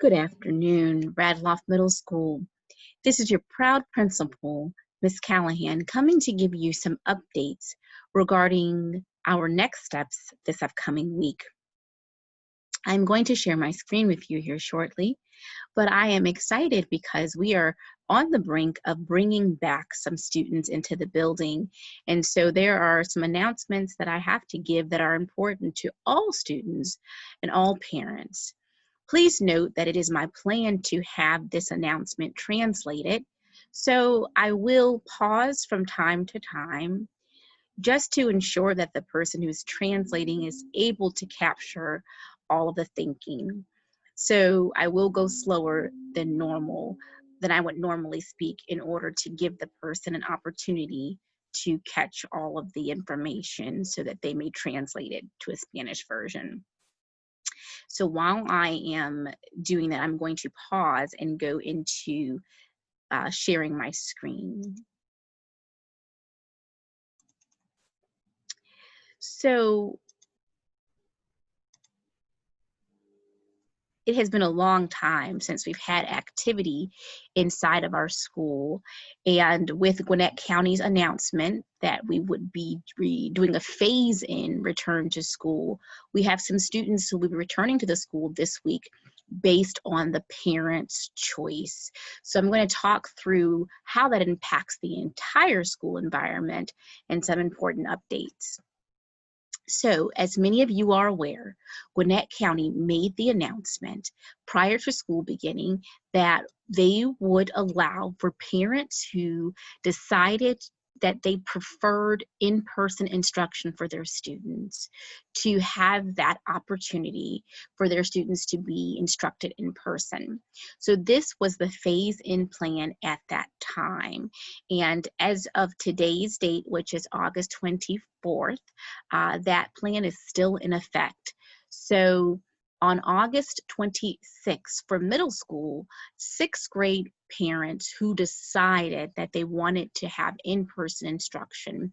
Good afternoon, Radloff Middle School. This is your proud principal, Ms. Callahan, coming to give you some updates regarding our next steps this upcoming week. I'm going to share my screen with you here shortly, but I am excited because we are on the brink of bringing back some students into the building. And so there are some announcements that I have to give that are important to all students and all parents. Please note that it is my plan to have this announcement translated, so I will pause from time to time just to ensure that the person who's translating is able to capture all of the thinking. So I will go slower than normal, than I would normally speak, in order to give the person an opportunity to catch all of the information so that they may translate it to a Spanish version. So while I am doing that, I'm going to pause and go into sharing my screen. So it has been a long time since we've had activity inside of our school, and with Gwinnett County's announcement that we would be doing a phase-in return to school, we have some students who will be returning to the school this week based on the parents' choice. So I'm going to talk through how that impacts the entire school environment and some important updates. So, as many of you are aware, Gwinnett County made the announcement prior to school beginning that they would allow for parents who decided that they preferred in-person instruction for their students to have that opportunity for their students to be instructed in person. So this was the phase-in plan at that time. And as of today's date, which is August 24th, that plan is still in effect. So on August 26th, for middle school, 6th grade parents who decided that they wanted to have in-person instruction,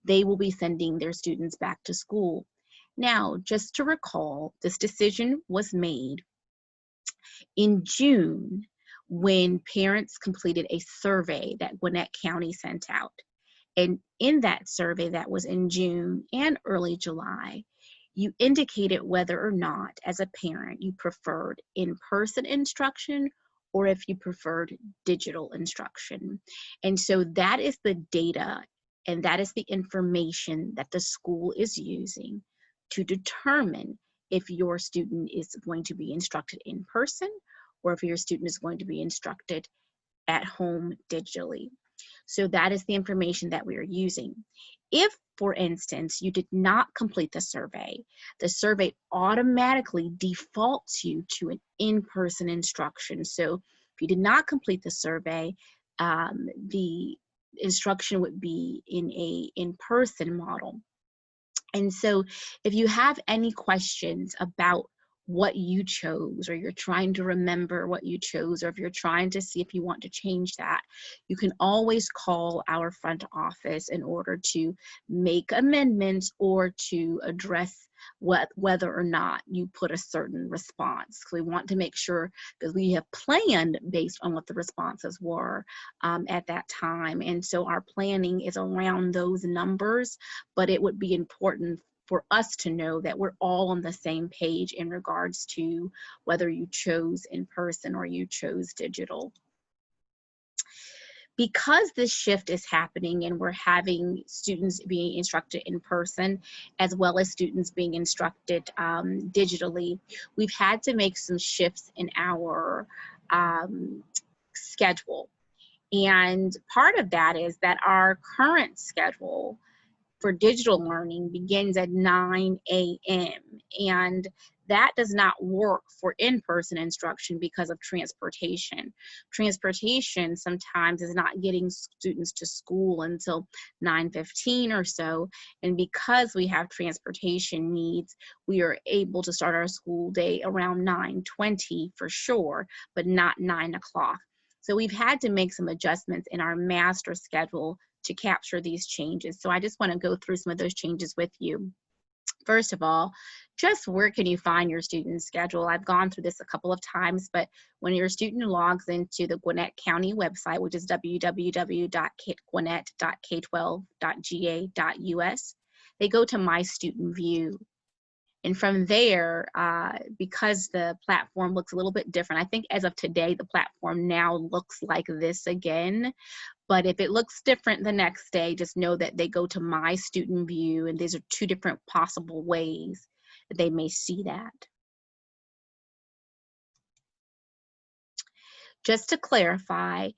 they will be sending their students back to school. Now, just to recall, this decision was made in June when parents completed a survey that Gwinnett County sent out. And in that survey that was in June and early July, you indicated whether or not, as a parent, you preferred in-person instruction or if you preferred digital instruction. And so that is the data and that is the information that the school is using to determine if your student is going to be instructed in person or if your student is going to be instructed at home digitally. So that is the information that we are using. If, for instance, you did not complete the survey automatically defaults you to an in-person instruction. So if you did not complete the survey, the instruction would be in a in-person model. And so if you have any questions about what you chose, or you're trying to remember what you chose, or if you're trying to see if you want to change that, you can always call our front office in order to make amendments or to address whether or not you put a certain response. We want to make sure that we have planned based on what the responses were at that time. And so our planning is around those numbers, but it would be important for us to know that we're all on the same page in regards to whether you chose in person or you chose digital. Because this shift is happening and we're having students being instructed in person as well as students being instructed digitally, we've had to make some shifts in our schedule. And part of that is that our current schedule for digital learning begins at 9 a.m. and that does not work for in-person instruction because of transportation. Transportation sometimes is not getting students to school until 9:15 or so, and because we have transportation needs, we are able to start our school day around 9:20 for sure, but not 9 o'clock. So we've had to make some adjustments in our master schedule to capture these changes. So I just want to go through some of those changes with you. First of all, just where can you find your student schedule? I've gone through this a couple of times, but when your student logs into the Gwinnett County website, which is www.gwinnett.k12.ga.us, they go to My Student View. And from there, because the platform looks a little bit different, I think as of today, the platform now looks like this again. But if it looks different the next day, just know that they go to My Student View, and these are two different possible ways that they may see that. Just to clarify,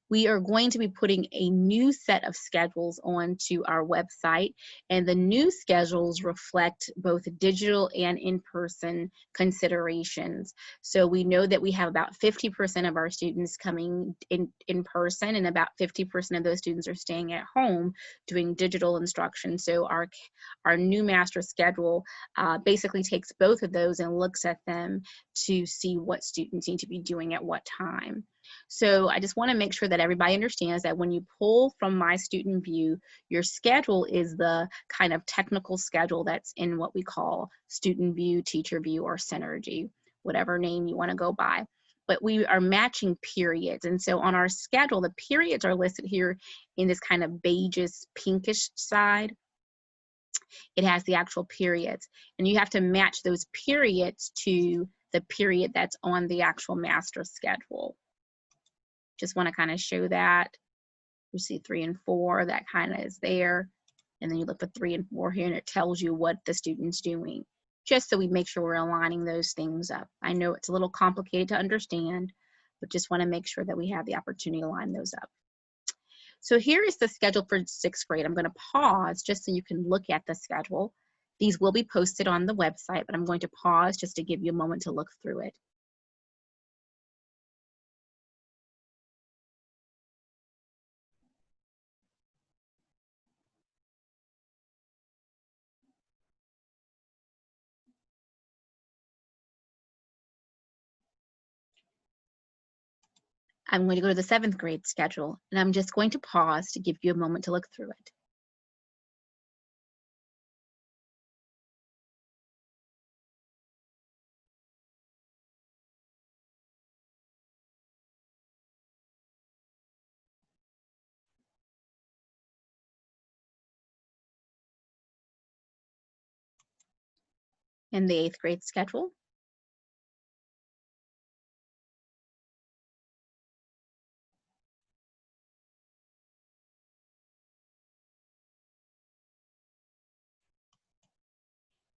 we are going to be putting a new set of schedules onto our website, and the new schedules reflect both digital and in-person considerations. So we know that we have about 50% of our students coming in person, and about 50% of those students are staying at home doing digital instruction. So our new master schedule basically takes both of those and looks at them to see what students need to be doing at what time. So I just want to make sure that everybody understands that when you pull from My Student View, your schedule is the kind of technical schedule that's in what we call Student View, Teacher View, or Synergy, whatever name you want to go by. But we are matching periods. And so on our schedule, the periods are listed here in this kind of beigeish, pinkish side. It has the actual periods. And you have to match those periods to the period that's on the actual master schedule. Just want to kind of show that. You see 3 and 4, that kind of is there. And then you look for 3 and 4 here, and it tells you what the student's doing, just so we make sure we're aligning those things up. I know it's a little complicated to understand, but just want to make sure that we have the opportunity to line those up. So here is the schedule for 6th grade. I'm going to pause just so you can look at the schedule. These will be posted on the website, but I'm going to pause just to give you a moment to look through it. I'm going to go to the 7th grade schedule, and I'm just going to pause to give you a moment to look through it. And the 8th grade schedule.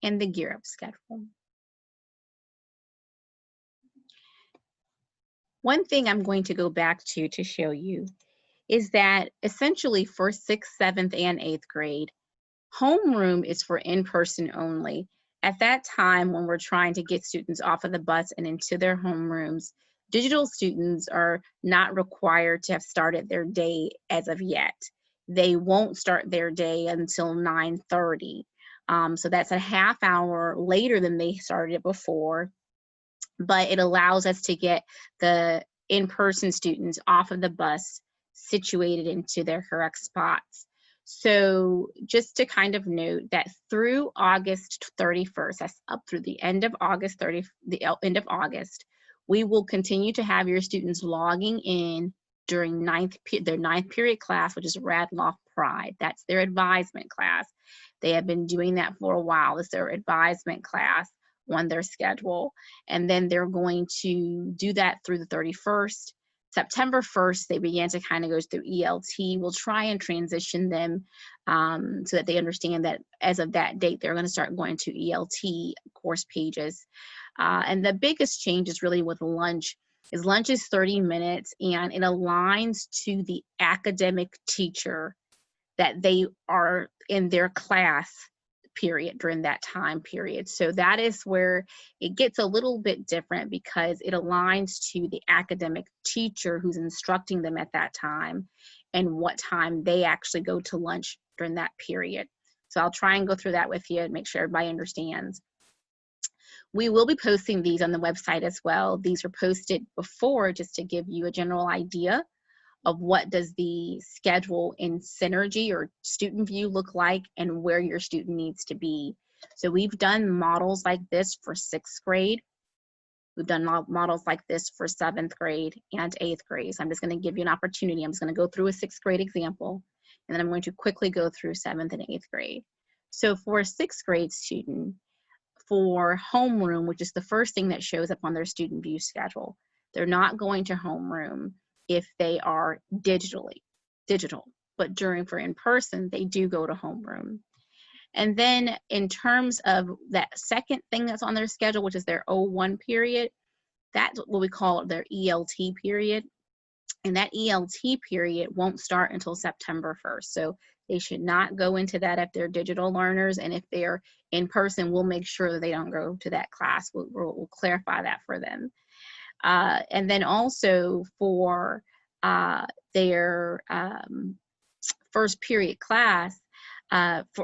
And the Gear Up schedule. One thing I'm going to go back to show you is that essentially for 6th, 7th, and 8th grade, homeroom is for in-person only. At that time, when we're trying to get students off of the bus and into their homerooms, digital students are not required to have started their day as of yet. They won't start their day until 9:30. So that's a half hour later than they started before, but it allows us to get the in-person students off of the bus situated into their correct spots. So just to kind of note that through August 31st, that's up through the end of August we will continue to have your students logging in during their ninth period class, which is Radloff Pride. That's their advisement class. They have been doing that for a while. It's their advisement class on their schedule. And then they're going to do that through the 31st. September 1st, they began to kind of go through ELT. We'll try and transition them so that they understand that as of that date, they're going to start going to ELT course pages. And the biggest change is really with lunch. Lunch is 30 minutes, and it aligns to the academic teacher that they are in their class period during that time period. So that is where it gets a little bit different, because it aligns to the academic teacher who's instructing them at that time and what time they actually go to lunch during that period. So I'll try and go through that with you and make sure everybody understands. We will be posting these on the website as well. These were posted before just to give you a general idea of what does the schedule in Synergy or Student View look like and where your student needs to be. So we've done models like this for 6th grade. We've done models like this for 7th grade and 8th grade. So I'm just going to give you an opportunity. I'm just going to go through a 6th grade example, and then I'm going to quickly go through 7th and 8th grade. So for a 6th grade student, for homeroom, which is the first thing that shows up on their student view schedule, they're not going to homeroom if they are digital. But for in-person, they do go to homeroom. And then in terms of that second thing that's on their schedule, which is their O1 period, that's what we call their ELT period. And that ELT period won't start until September 1st. So they should not go into that if they're digital learners. And if they're in person, we'll make sure that they don't go to that class. We'll clarify that for them. And then also for their first period class,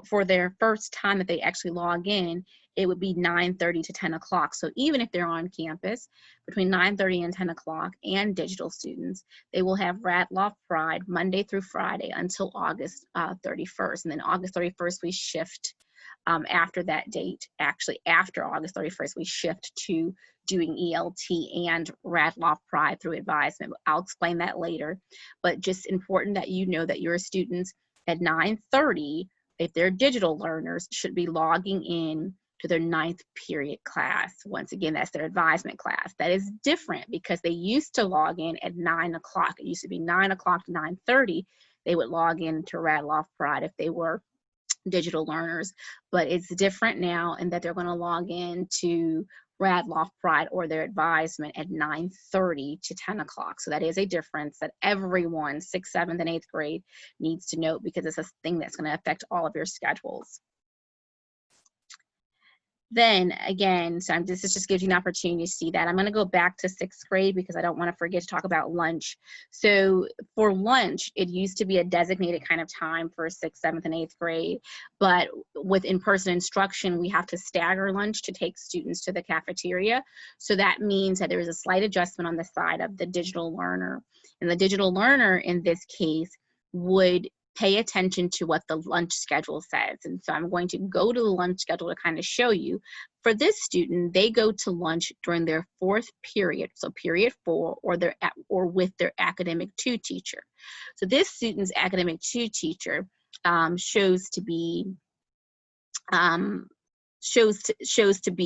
for their first time that they actually log in, it would be 9:30 to 10 o'clock. So even if they're on campus between 9:30 and 10 o'clock and digital students, they will have Radloff Pride Monday through Friday until August 31st. And then August 31st, we shift after that date. Actually, after August 31st, we shift to doing ELT and Radloff Pride through advisement. I'll explain that later. But just important that you know that your students at 9:30, if they're digital learners, should be logging in to their 9th period class. Once again, that's their advisement class. That is different because they used to log in at 9 o'clock. It used to be 9 o'clock to 9:30. They would log in to Radloff Pride if they were digital learners, but it's different now in that they're going to log in to Radloff Pride or their advisement at 9:30 to 10 o'clock. So that is a difference that everyone, 6th, 7th, and 8th grade needs to note because it's a thing that's going to affect all of your schedules. Then again, so this just gives you an opportunity to see that. I'm going to go back to 6th grade because I don't want to forget to talk about lunch. So for lunch, it used to be a designated kind of time for 6th, 7th, and 8th grade. But with in-person instruction, we have to stagger lunch to take students to the cafeteria. So that means that there is a slight adjustment on the side of the digital learner. And the digital learner in this case would pay attention to what the lunch schedule says. And so I'm going to go to the lunch schedule to kind of show you. For this student, they go to lunch during their 4th period, so period 4, or with their academic 2 teacher. So this student's academic 2 teacher shows to be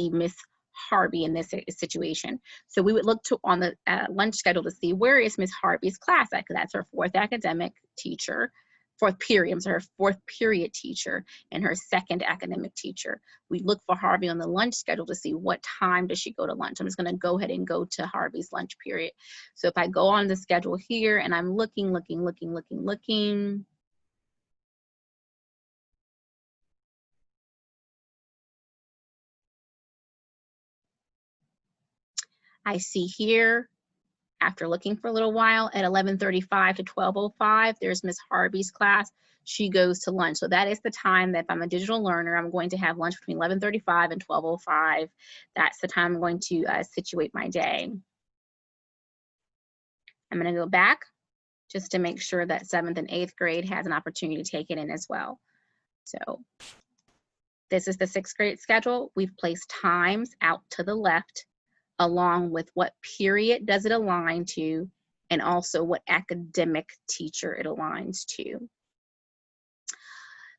Miss Harvey in this situation. So we would look on the lunch schedule to see where is Miss Harvey's class at, because that's her 4th academic teacher. 4th period, so her 4th period teacher and her 2nd academic teacher. We look for Harvey on the lunch schedule to see what time does she go to lunch. I'm just going to go ahead and go to Harvey's lunch period. So if I go on the schedule here and I'm looking, I see here, after looking for a little while, at 11:35 to 12:05, there's Miss Harvey's class. She goes to lunch. So that is the time that if I'm a digital learner, I'm going to have lunch between 11:35 and 12:05. That's the time I'm going to situate my day. I'm going to go back just to make sure that 7th and 8th grade has an opportunity to take it in as well. So this is the 6th grade schedule. We've placed times out to the left, along with what period does it align to, and also what academic teacher it aligns to.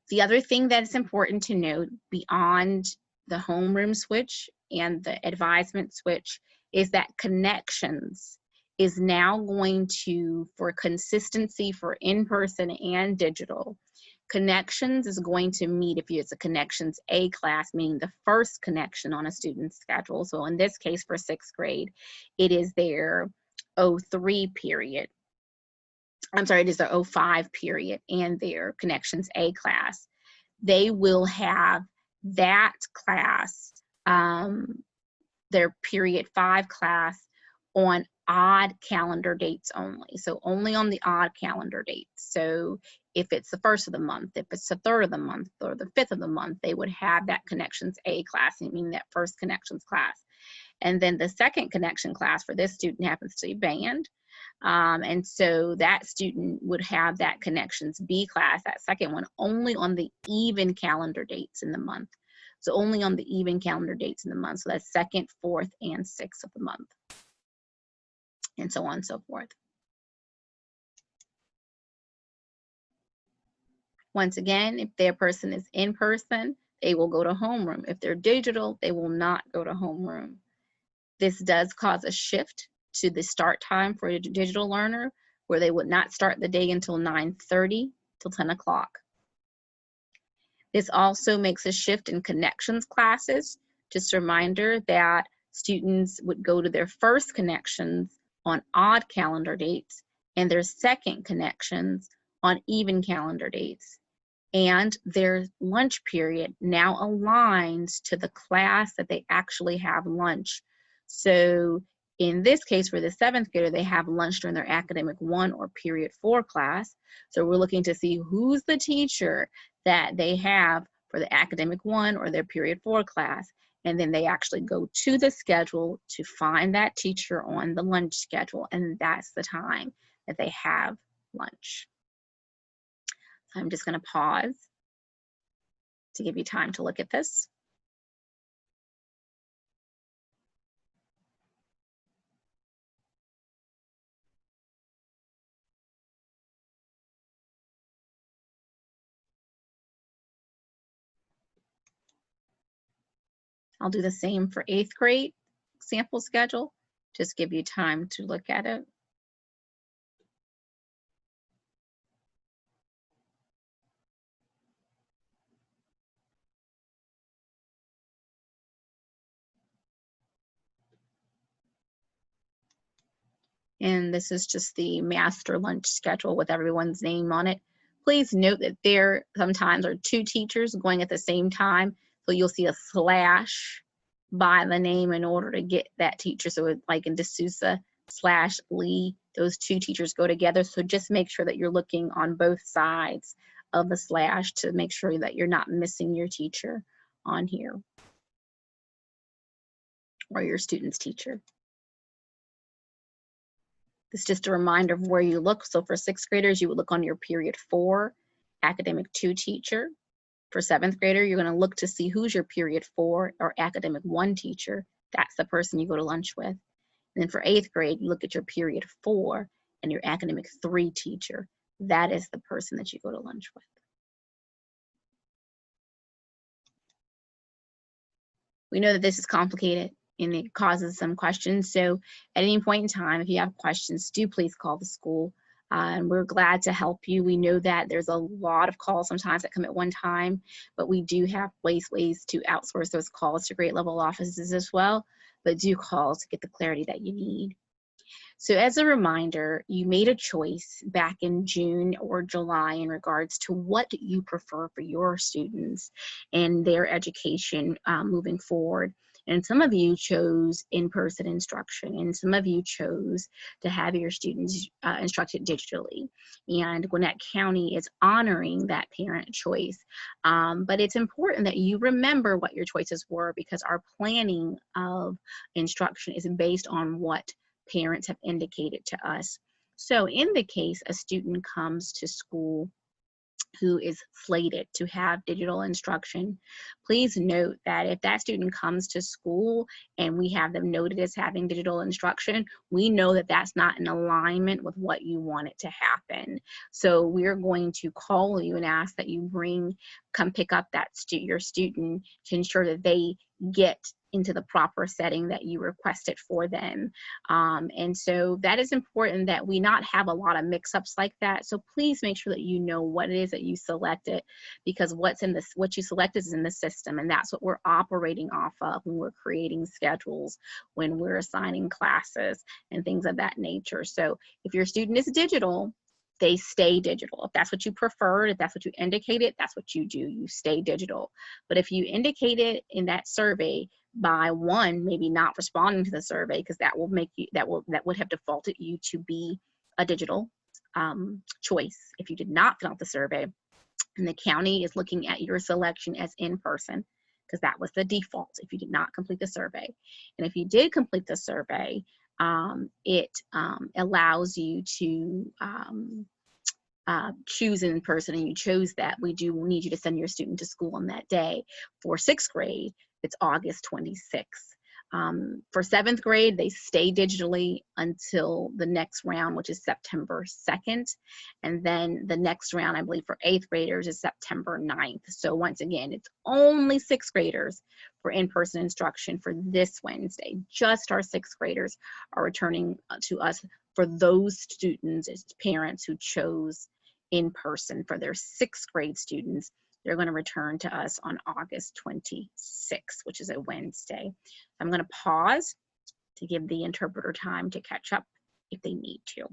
The other thing that's important to note beyond the homeroom switch and the advisement switch is that connections is now going to, for consistency for in-person and digital, Connections is going to meet if it's a Connections A class, meaning the first connection on a student's schedule. So in this case for 6th grade, it is their 03 period. I'm sorry, it is their 05 period and their Connections A class. They will have that class, their period 5 class, on odd calendar dates only. So only on the odd calendar dates. So if it's the 1st of the month, if it's the 3rd of the month, or the 5th of the month, they would have that Connections A class, meaning that first Connections class. And then the second connection class for this student happens to be band. And so that student would have that Connections B class, that second one, only on the even calendar dates in the month. So only on the even calendar dates in the month. So that's 2nd, 4th, and 6th of the month, and so on and so forth. Once again, if their person is in person, they will go to homeroom. If they're digital, they will not go to homeroom. This does cause a shift to the start time for a digital learner, where they would not start the day until 9:30 till 10 o'clock. This also makes a shift in connections classes. Just a reminder that students would go to their first connections on odd calendar dates and their second connections on even calendar dates. And their lunch period now aligns to the class that they actually have lunch. So in this case, for the 7th grader, they have lunch during their academic 1 or period 4 class. So we're looking to see who's the teacher that they have for the academic 1 or their period 4 class. And then they actually go to the schedule to find that teacher on the lunch schedule. And that's the time that they have lunch. I'm just going to pause to give you time to look at this. I'll do the same for 8th grade sample schedule. Just give you time to look at it. And this is just the master lunch schedule with everyone's name on it. Please note that there sometimes are 2 teachers going at the same time. So you'll see a slash by the name in order to get that teacher. So like in D'Souza / Lee, those 2 teachers go together. So just make sure that you're looking on both sides of the slash to make sure that you're not missing your teacher on here, or your student's teacher. It's just a reminder of where you look. So for 6th graders, you would look on your period 4 academic 2 teacher. For 7th grader, you're going to look to see who's your period 4 or academic 1 teacher. That's the person you go to lunch with. And then for 8th grade, you look at your period 4 and your academic 3 teacher. That is the person that you go to lunch with. We know that this is complicated and it causes some questions. So at any point in time, if you have questions, do please call the school. And we're glad to help you. We know that there's a lot of calls sometimes that come at one time, but we do have ways to outsource those calls to grade level offices as well. But do call to get the clarity that you need. So as a reminder, you made a choice back in June or July in regards to what you prefer for your students and their education moving forward. And some of you chose in-person instruction, and some of you chose to have your students instructed digitally. And Gwinnett County is honoring that parent choice. But it's important that you remember what your choices were, because our planning of instruction is based on what parents have indicated to us. So in the case a student comes to school who is slated to have digital instruction, please note that if that student comes to school and we have them noted as having digital instruction, we know that that's not in alignment with what you want it to happen. So we're going to call you and ask that you come pick up your student to ensure that they get into the proper setting that you requested for them. And so that is important that we not have a lot of mix-ups like that. So please make sure that you know what it is that you selected, because what you selected is in the system, and that's what we're operating off of when we're creating schedules, when we're assigning classes and things of that nature. So if your student is digital, they stay digital. If that's what you preferred, if that's what you indicated, that's what you do. You stay digital. But if you indicated in that survey by one, maybe not responding to the survey, because that would have defaulted you to be a digital choice if you did not fill out the survey. And the county is looking at your selection as in person, because that was the default if you did not complete the survey. And if you did complete the survey, it allows you to choose in person and you chose that, we do need you to send your student to school on that day. For 6th grade, it's August 26th. For 7th grade, they stay digitally until the next round, which is September 2nd. And then the next round, I believe, for 8th graders is September 9th. So once again, it's only 6th graders for in-person instruction for this Wednesday. Just our 6th graders are returning to us for those students as parents who chose in person. For their 6th grade students, they're going to return to us on August 26th, which is a Wednesday. I'm going to pause to give the interpreter time to catch up if they need to.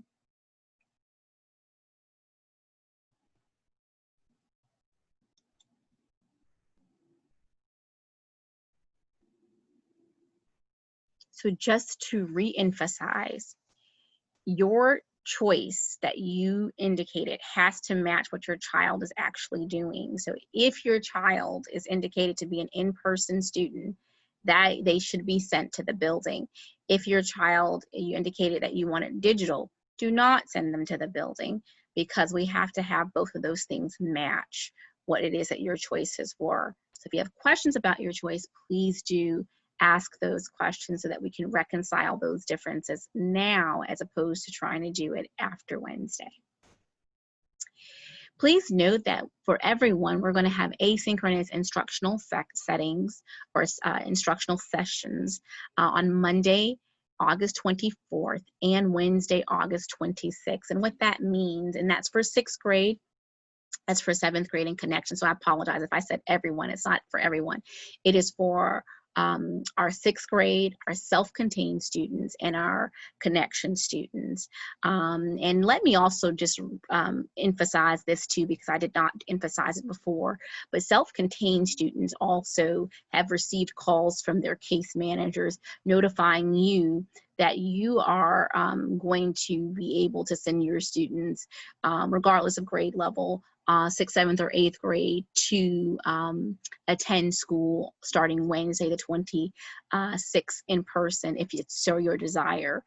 So just to re-emphasize, your choice that you indicated has to match what your child is actually doing. So if your child is indicated to be an in-person student, that they should be sent to the building. If your child, you indicated that you want it digital, do not send them to the building, because we have to have both of those things match what it is that your choices were. So if you have questions about your choice, please do ask those questions so that we can reconcile those differences now as opposed to trying to do it after Wednesday. Please note that for everyone, we're going to have asynchronous instructional settings or instructional sessions on Monday, August 24th and Wednesday, August 26th. And what that means, and that's for 6th grade, that's for 7th grade in Connection. So I apologize if I said everyone. It's not for everyone. It is for our 6th grade, our self-contained students, and our Connection students. And let me also just emphasize this too, because I did not emphasize it before, but self-contained students also have received calls from their case managers notifying you that you are going to be able to send your students, regardless of grade level, 6th, 7th, or 8th grade, to attend school starting Wednesday the 26th in person if it's so your desire.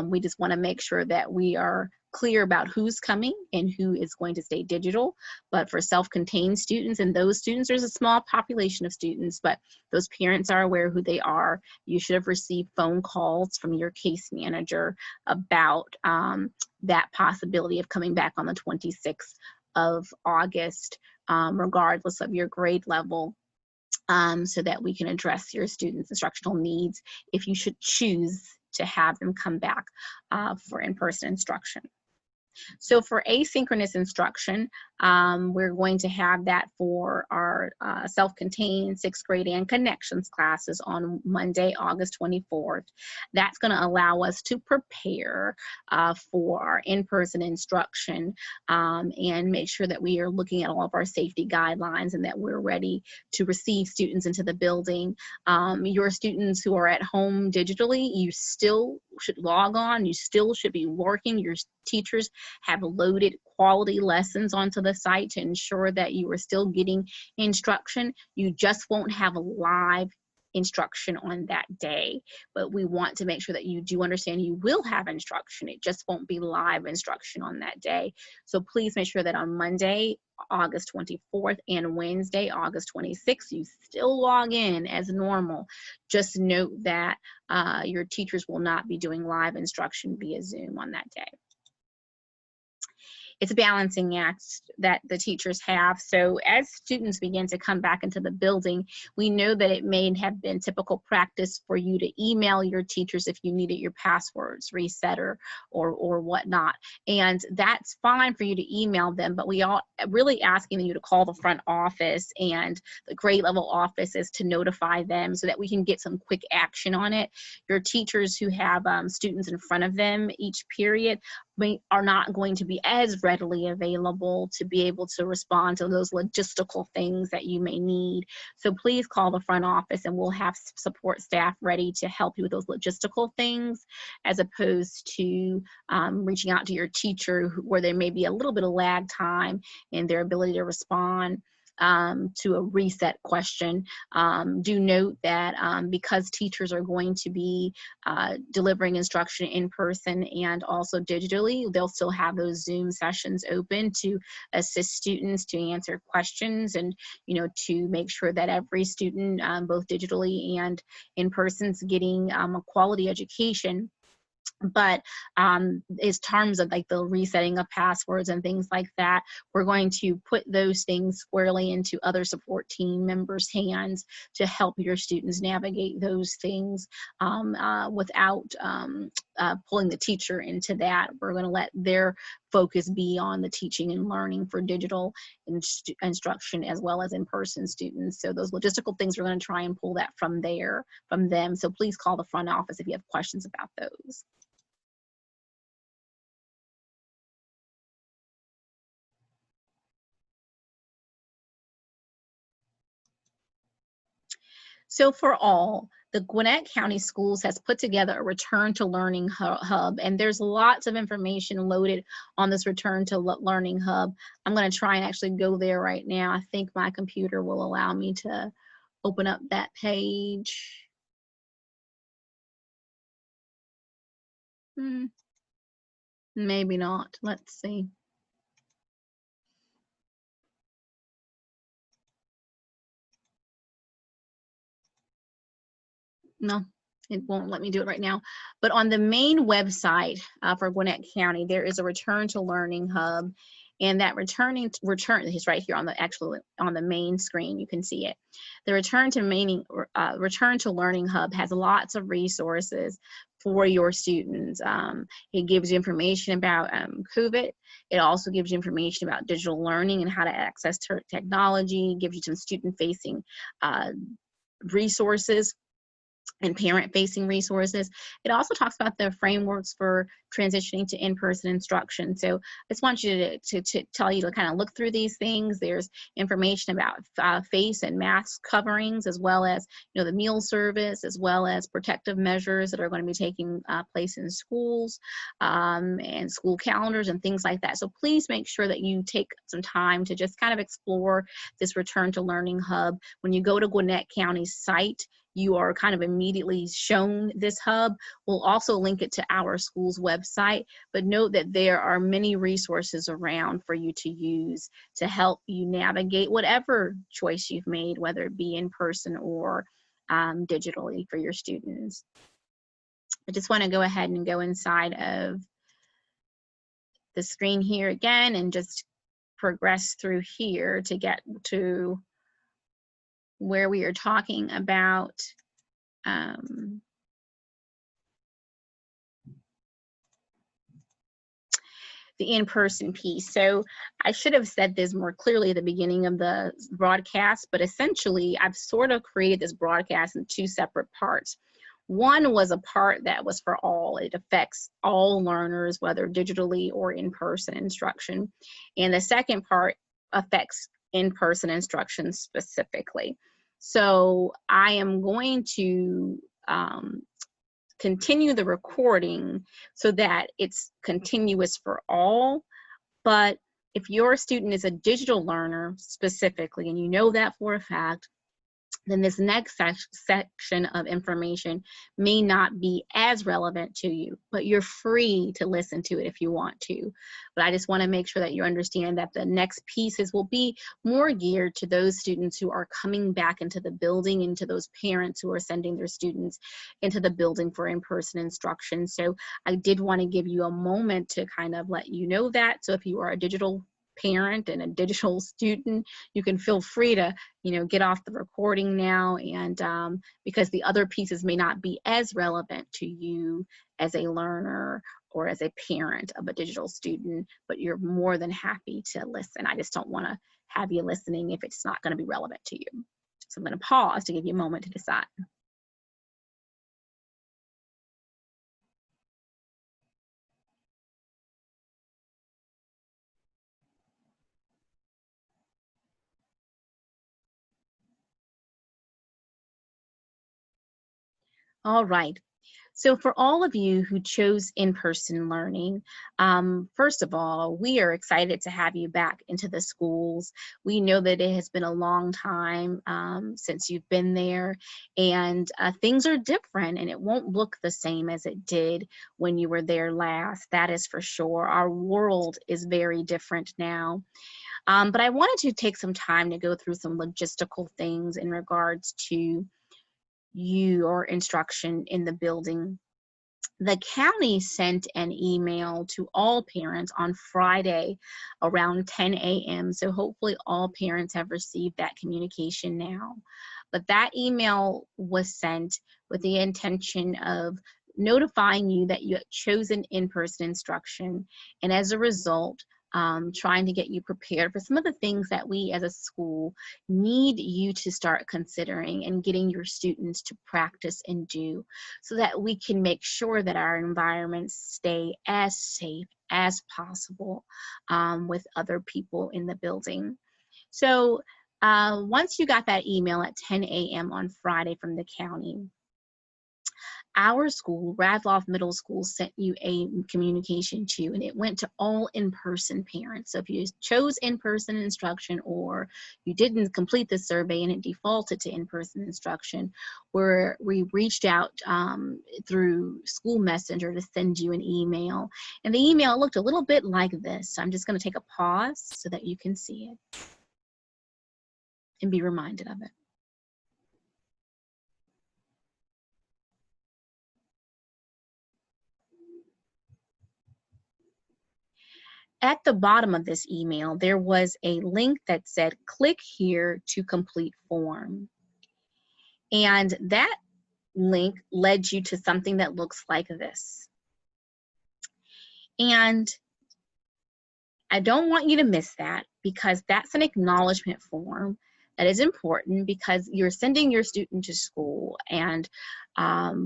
We just want to make sure that we are clear about who's coming and who is going to stay digital. But for self-contained students, and those students, there's a small population of students, but those parents are aware who they are. You should have received phone calls from your case manager about that possibility of coming back on the 26th of August, regardless of your grade level, so that we can address your students' instructional needs if you should choose to have them come back for in-person instruction. So for asynchronous instruction, we're going to have that for our self-contained 6th grade and Connections classes on Monday, August 24th. That's going to allow us to prepare for our in-person instruction and make sure that we are looking at all of our safety guidelines and that we're ready to receive students into the building. Your students who are at home digitally, you still should log on, you still should be working. Your teachers have loaded quality lessons onto the site to ensure that you are still getting instruction. You just won't have a live instruction on that day, but we want to make sure that you do understand you will have instruction. It just won't be live instruction on that day. So please make sure that on Monday, August 24th and Wednesday, August 26th, you still log in as normal. Just note that your teachers will not be doing live instruction via Zoom on that day. It's a balancing act that the teachers have. So as students begin to come back into the building, we know that it may have been typical practice for you to email your teachers if you needed your passwords reset or whatnot. And that's fine for you to email them, but we are really asking you to call the front office and the grade level offices to notify them so that we can get some quick action on it. Your teachers who have students in front of them each period are not going to be as readily available to be able to respond to those logistical things that you may need. So please call the front office and we'll have support staff ready to help you with those logistical things, as opposed to reaching out to your teacher where there may be a little bit of lag time in their ability to respond. to a reset question. Do note that because teachers are going to be delivering instruction in person and also digitally, they'll still have those Zoom sessions open to assist students to answer questions and, to make sure that every student, both digitally and in person, is getting a quality education. But in terms of like the resetting of passwords and things like that, we're going to put those things squarely into other support team members' hands to help your students navigate those things without pulling the teacher into that. We're going to let their focus be on the teaching and learning for digital instruction as well as in-person students. So those logistical things, we're going to try and pull that from them. So please call the front office if you have questions about those. So for all, the Gwinnett County Schools has put together a Return to Learning Hub, and there's lots of information loaded on this Return to Learning Hub. I'm going to try and actually go there right now. I think my computer will allow me to open up that page. Maybe not. Let's see. No, it won't let me do it right now. But on the main website for Gwinnett County, there is a Return to Learning Hub, and that return is right here on the main screen. You can see it. The Return to Learning Hub has lots of resources for your students. It gives you information about COVID. It also gives you information about digital learning and how to access technology. It gives you some student-facing resources and parent-facing resources. It also talks about the frameworks for transitioning to in-person instruction. So I just want you to tell you to kind of look through these things. There's information about face and mask coverings, as well as the meal service, as well as protective measures that are going to be taking place in schools and school calendars and things like that. So please make sure that you take some time to just kind of explore this Return to Learning Hub. When you go to Gwinnett County's site, you are kind of immediately shown this hub. We'll also link it to our school's website, but note that there are many resources around for you to use to help you navigate whatever choice you've made, whether it be in person or digitally for your students. I just want to go ahead and go inside of the screen here again and just progress through here to get to where we are talking about the in-person piece. So I should have said this more clearly at the beginning of the broadcast, but essentially I've sort of created this broadcast in two separate parts. One was a part that was for all. It affects all learners, whether digitally or in-person instruction. And the second part affects in-person instruction specifically. So I am going to continue the recording so that it's continuous for all. But if your student is a digital learner specifically, and you know that for a fact, then this next section of information may not be as relevant to you, but you're free to listen to it if you want to. But I just want to make sure that you understand that the next pieces will be more geared to those students who are coming back into the building, and to those parents who are sending their students into the building for in-person instruction. So I did want to give you a moment to kind of let you know that. So if you are a digital parent and a digital student, you can feel free to get off the recording now, and because the other pieces may not be as relevant to you as a learner or as a parent of a digital student, but you're more than happy to listen. I just don't want to have you listening if it's not going to be relevant to you. So I'm going to pause to give you a moment to decide. All right. So for all of you who chose in-person learning, first of all, we are excited to have you back into the schools. We know that it has been a long time since you've been there, and things are different, and it won't look the same as it did when you were there last. That is for sure. Our world is very different now. But I wanted to take some time to go through some logistical things in regards to your instruction in the building. The county sent an email to all parents on Friday around 10 a.m. So hopefully all parents have received that communication now. But that email was sent with the intention of notifying you that you had chosen in-person instruction, and as a result, trying to get you prepared for some of the things that we as a school need you to start considering and getting your students to practice and do, so that we can make sure that our environments stay as safe as possible with other people in the building. So once you got that email at 10 a.m. on Friday from the county, our school, Radloff Middle School, sent you a communication too, and it went to all in-person parents. So if you chose in-person instruction or you didn't complete the survey and it defaulted to in-person instruction, where we reached out through School Messenger to send you an email. And the email looked a little bit like this. So I'm just going to take a pause so that you can see it and be reminded of it. At the bottom of this email, there was a link that said, click here to complete form. And that link led you to something that looks like this. And I don't want you to miss that, because that's an acknowledgement form that is important, because you're sending your student to school, and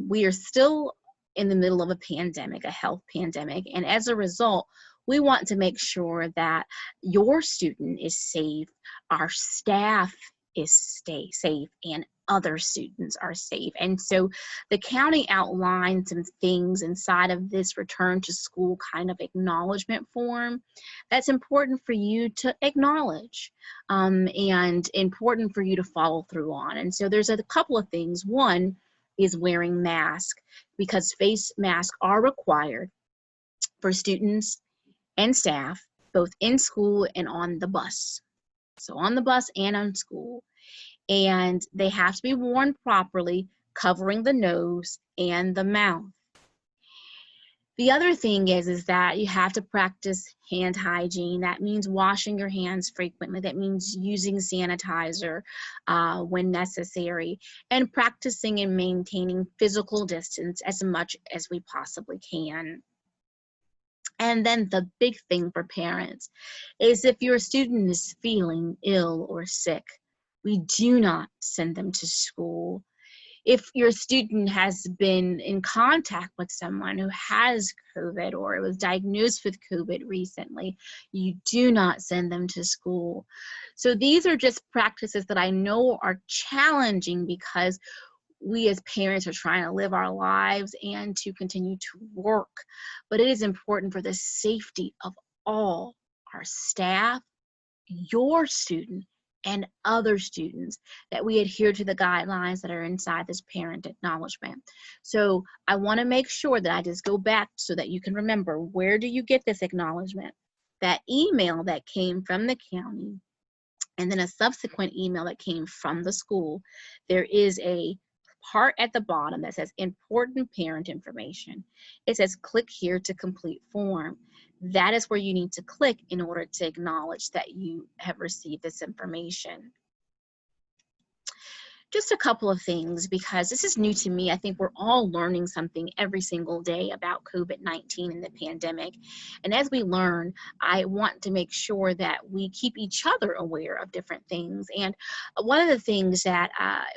we are still in the middle of a pandemic, a health pandemic. And as a result, we want to make sure that your student is safe, our staff is safe, and other students are safe. And so the county outlined some things inside of this return to school kind of acknowledgement form that's important for you to acknowledge and important for you to follow through on. And so there's a couple of things. One is wearing masks, because face masks are required for students and staff, both in school and on the bus. So on the bus and on school. And they have to be worn properly, covering the nose and the mouth. The other thing is that you have to practice hand hygiene. That means washing your hands frequently. That means using sanitizer when necessary, and practicing and maintaining physical distance as much as we possibly can. And then the big thing for parents is, if your student is feeling ill or sick, we do not send them to school. If your student has been in contact with someone who has COVID or was diagnosed with COVID recently, you do not send them to school. So these are just practices that I know are challenging, because we as parents are trying to live our lives and to continue to work. But it is important for the safety of all our staff, your student, and other students, that we adhere to the guidelines that are inside this parent acknowledgement. So I want to make sure that I just go back so that you can remember, where do you get this acknowledgement? That email that came from the county, and then a subsequent email that came from the school. There is a part at the bottom that says important parent information. It says click here to complete form. That is where you need to click in order to acknowledge that you have received this information. Just a couple of things, because this is new to me. I think we're all learning something every single day about COVID-19 and the pandemic. And as we learn, I want to make sure that we keep each other aware of different things. And one of the things that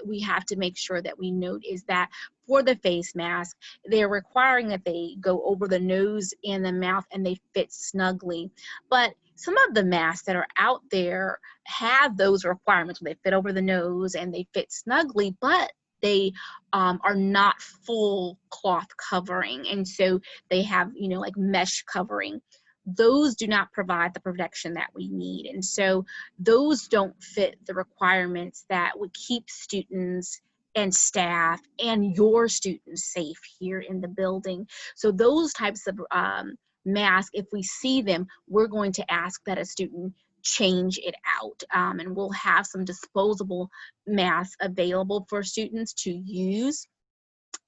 we have to make sure that we note is that for the face mask, they're requiring that they go over the nose and the mouth and they fit snugly. But some of the masks that are out there have those requirements where they fit over the nose and they fit snugly, but they are not full cloth covering, and so they have, you know, like mesh covering. Those do not provide the protection that we need, and so those don't fit the requirements that would keep students and staff and your students safe here in the building. So those types of masks, if we see them, we're going to ask that a student change it out, and we'll have some disposable masks available for students to use.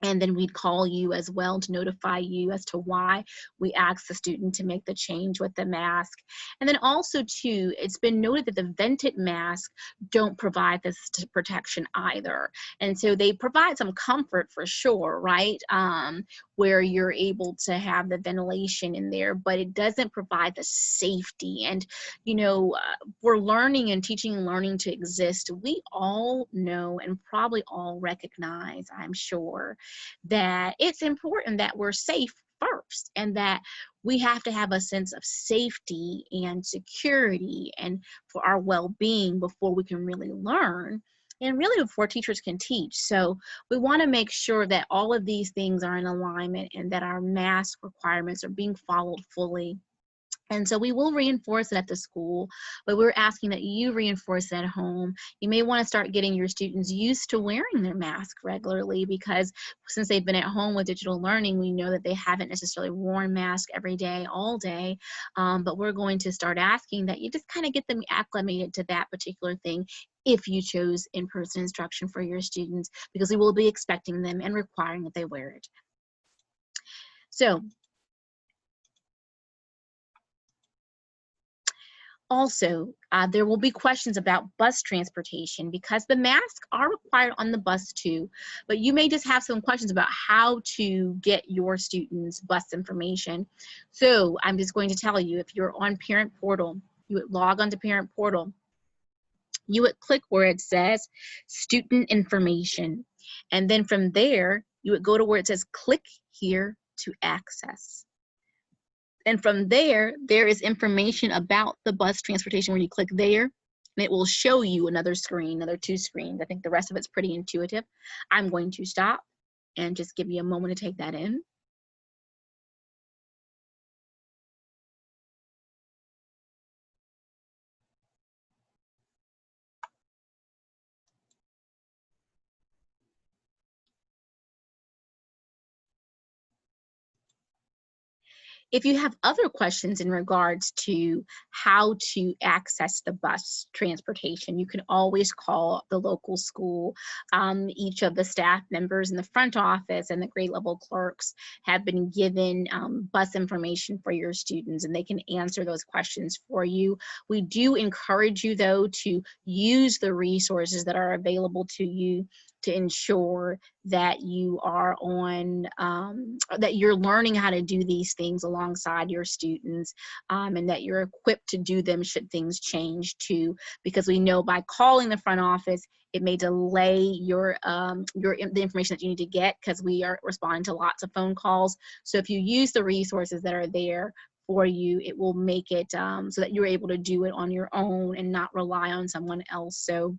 And then we'd call you as well to notify you as to why we asked the student to make the change with the mask. And then also too, it's been noted that the vented masks don't provide this protection either. And so they provide some comfort for sure, right? Where you're able to have the ventilation in there, but it doesn't provide the safety. And, you know, for learning and teaching and learning to exist, we all know and probably all recognize, I'm sure, that it's important that we're safe first, and that we have to have a sense of safety and security and for our well-being before we can really learn, and really before teachers can teach. So we want to make sure that all of these things are in alignment and that our mask requirements are being followed fully. And so we will reinforce it at the school, but we're asking that you reinforce it at home. You may want to start getting your students used to wearing their mask regularly, because since they've been at home with digital learning, we know that they haven't necessarily worn mask every day, all day. But we're going to start asking that you just kind of get them acclimated to that particular thing if you chose in-person instruction for your students, because we will be expecting them and requiring that they wear it. So, also, there will be questions about bus transportation, because the masks are required on the bus too, but you may just have some questions about how to get your students bus information. So I'm just going to tell you, if you're on Parent Portal, you would log onto Parent Portal, you would click where it says student information, and then from there, you would go to where it says click here to access. And from there, there is information about the bus transportation where you click there, and it will show you another screen, another 2 screens. I think the rest of it's pretty intuitive. I'm going to stop and just give you a moment to take that in. If you have other questions in regards to how to access the bus transportation, you can always call the local school. Each of the staff members in the front office and the grade level clerks have been given bus information for your students, and they can answer those questions for you. We do encourage you, though, to use the resources that are available to you to ensure that you are on, that you're learning how to do these things alongside your students, and that you're equipped to do them should things change too, because we know by calling the front office, it may delay the information that you need to get, because we are responding to lots of phone calls. So if you use the resources that are there for you, it will make it so that you're able to do it on your own and not rely on someone else. So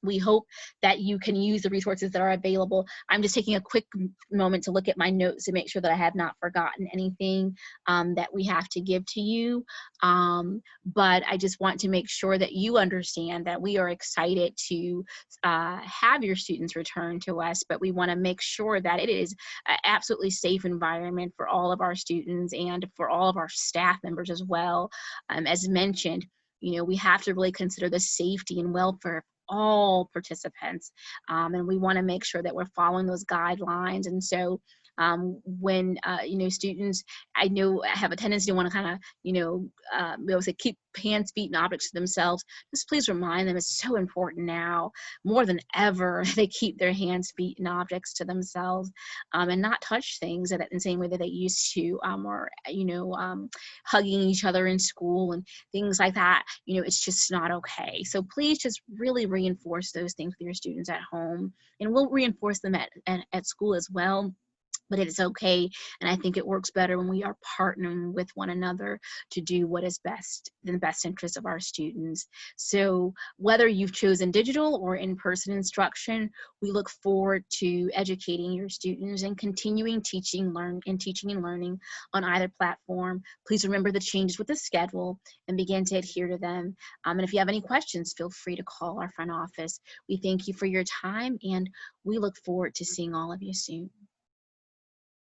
we hope that you can use the resources that are available. I'm just taking a quick moment to look at my notes to make sure that I have not forgotten anything that we have to give to you. But I just want to make sure that you understand that we are excited to have your students return to us, but we want to make sure that it is an absolutely safe environment for all of our students and for all of our staff members as well. As mentioned, you know, we have to really consider the safety and welfare all participants, and we want to make sure that we're following those guidelines. And so when you know, students, I know, have a tendency to want to kind of, you know, we always say keep hands, feet, and objects to themselves. Just please remind them it's so important now more than ever they keep their hands, feet, and objects to themselves, and not touch things in the same way that they used to, or you know, hugging each other in school and things like that. You know, it's just not okay. So please just really reinforce those things with your students at home, and we'll reinforce them at school as well. but it's okay. And I think it works better when we are partnering with one another to do what is best in the best interest of our students. So whether you've chosen digital or in-person instruction, we look forward to educating your students and continuing teaching and learning on either platform. Please remember the changes with the schedule and begin to adhere to them. And if you have any questions, feel free to call our front office. We thank you for your time, and we look forward to seeing all of you soon.